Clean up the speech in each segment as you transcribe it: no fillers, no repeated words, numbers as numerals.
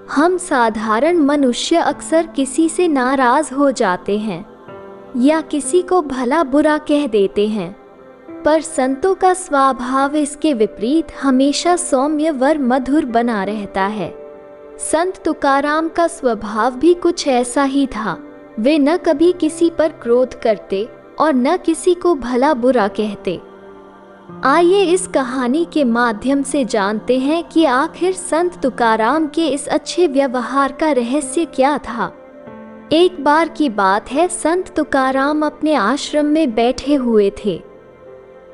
हम साधारण मनुष्य अक्सर किसी से नाराज हो जाते हैं या किसी को भला बुरा कह देते हैं, पर संतों का स्वभाव इसके विपरीत हमेशा सौम्य व मधुर बना रहता है। संत तुकाराम का स्वभाव भी कुछ ऐसा ही था। वे न कभी किसी पर क्रोध करते और न किसी को भला बुरा कहते। आइए इस कहानी के माध्यम से जानते हैं कि आखिर संत तुकाराम के इस अच्छे व्यवहार का रहस्य क्या था। एक बार की बात है, संत तुकाराम अपने आश्रम में बैठे हुए थे।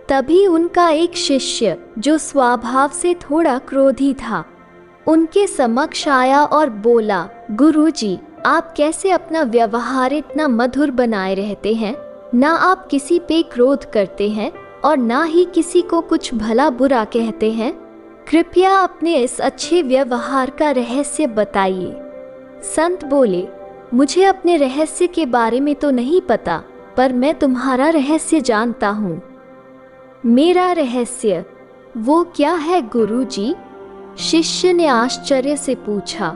तभी उनका एक शिष्य, जो स्वभाव से थोड़ा क्रोधी था, उनके समक्ष आया और बोला, गुरुजी, आप कैसे अपना व्यवहार इतना मधुर बनाए रहते हैं? ना आप किसी पे क्रोध करते हैं और ना ही किसी को कुछ भला बुरा कहते हैं। कृपया अपने इस अच्छे व्यवहार का रहस्य बताइए। संत बोले, मुझे अपने रहस्य के बारे में तो नहीं पता, पर मैं तुम्हारा रहस्य जानता हूँ। मेरा रहस्य? वो क्या है गुरुजी? शिष्य ने आश्चर्य से पूछा।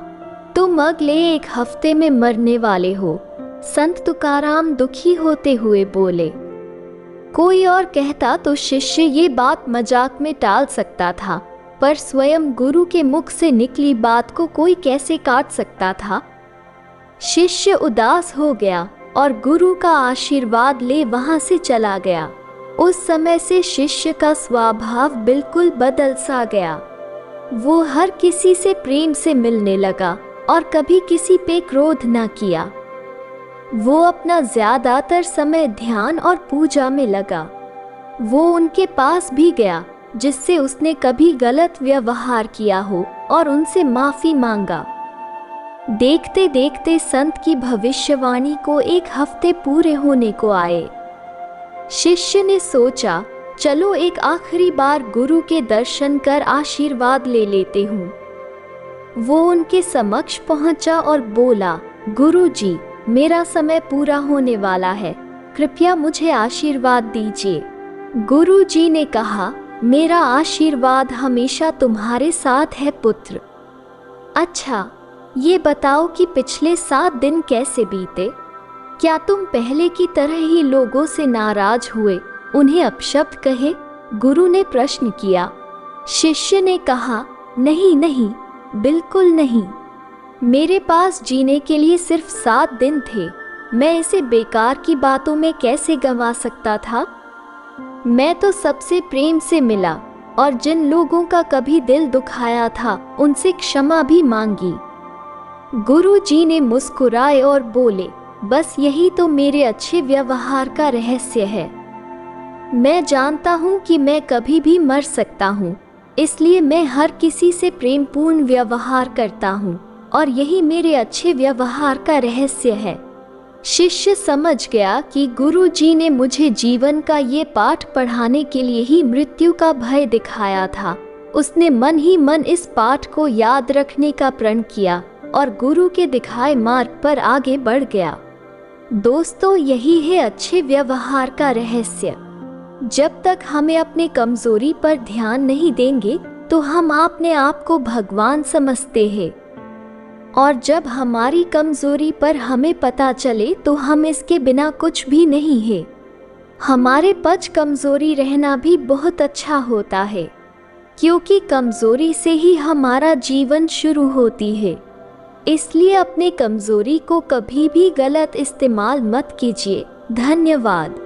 तुम अगले 1 हफ्ते में मरने वाले हो, संत तुकाराम दुखी होते हुए बोले। कोई और कहता तो शिष्य ये बात मजाक में टाल सकता था, पर स्वयं गुरु के मुख से निकली बात को कोई कैसे काट सकता था? शिष्य उदास हो गया और गुरु का आशीर्वाद ले वहां से चला गया। उस समय से शिष्य का स्वभाव बिल्कुल बदल सा गया। वो हर किसी से प्रेम से मिलने लगा और कभी किसी पे क्रोध न किया। वो अपना ज्यादातर समय ध्यान और पूजा में लगा। वो उनके पास भी गया जिससे उसने कभी गलत व्यवहार किया हो और उनसे माफी मांगा। देखते देखते संत की भविष्यवाणी को 1 हफ्ते पूरे होने को आए। शिष्य ने सोचा, चलो एक आखिरी बार गुरु के दर्शन कर आशीर्वाद ले लेते हूँ। वो उनके समक्ष पहुंचा और बोला, गुरुजी, मेरा समय पूरा होने वाला है, कृपया मुझे आशीर्वाद दीजिए। गुरुजी ने कहा, मेरा आशीर्वाद हमेशा तुम्हारे साथ है पुत्र। अच्छा, ये बताओ कि पिछले 7 दिन कैसे बीते? क्या तुम पहले की तरह ही लोगों से नाराज हुए, उन्हें अपशब्द कहे? गुरु ने प्रश्न किया। शिष्य ने कहा, नहीं नहीं, बिल्कुल नहीं। मेरे पास जीने के लिए सिर्फ 7 दिन थे। मैं इसे बेकार की बातों में कैसे गंवा सकता था? मैं तो सबसे प्रेम से मिला और जिन लोगों का कभी दिल दुखाया था उनसे क्षमा भी मांगी। गुरु जी ने मुस्कुराए और बोले, बस यही तो मेरे अच्छे व्यवहार का रहस्य है। मैं जानता हूँ कि मैं कभी भी मर सकता हूँ, इसलिए मैं हर किसी से प्रेमपूर्ण व्यवहार करता हूँ और यही मेरे अच्छे व्यवहार का रहस्य है। शिष्य समझ गया कि गुरु जी ने मुझे जीवन का ये पाठ पढ़ाने के लिए ही मृत्यु का भय दिखाया था। उसने मन ही मन इस पाठ को याद रखने का प्रण किया और गुरु के दिखाए मार्ग पर आगे बढ़ गया। दोस्तों, यही है अच्छे व्यवहार का रहस्य। जब तक हमें अपनी कमजोरी पर ध्यान नहीं देंगे तो हम अपने आप को भगवान समझते हैं, और जब हमारी कमजोरी पर हमें पता चले तो हम इसके बिना कुछ भी नहीं है। हमारे पच कमजोरी रहना भी बहुत अच्छा होता है, क्योंकि कमजोरी से ही हमारा जीवन शुरू होती है। इसलिए अपने कमजोरी को कभी भी गलत इस्तेमाल मत कीजिए। धन्यवाद।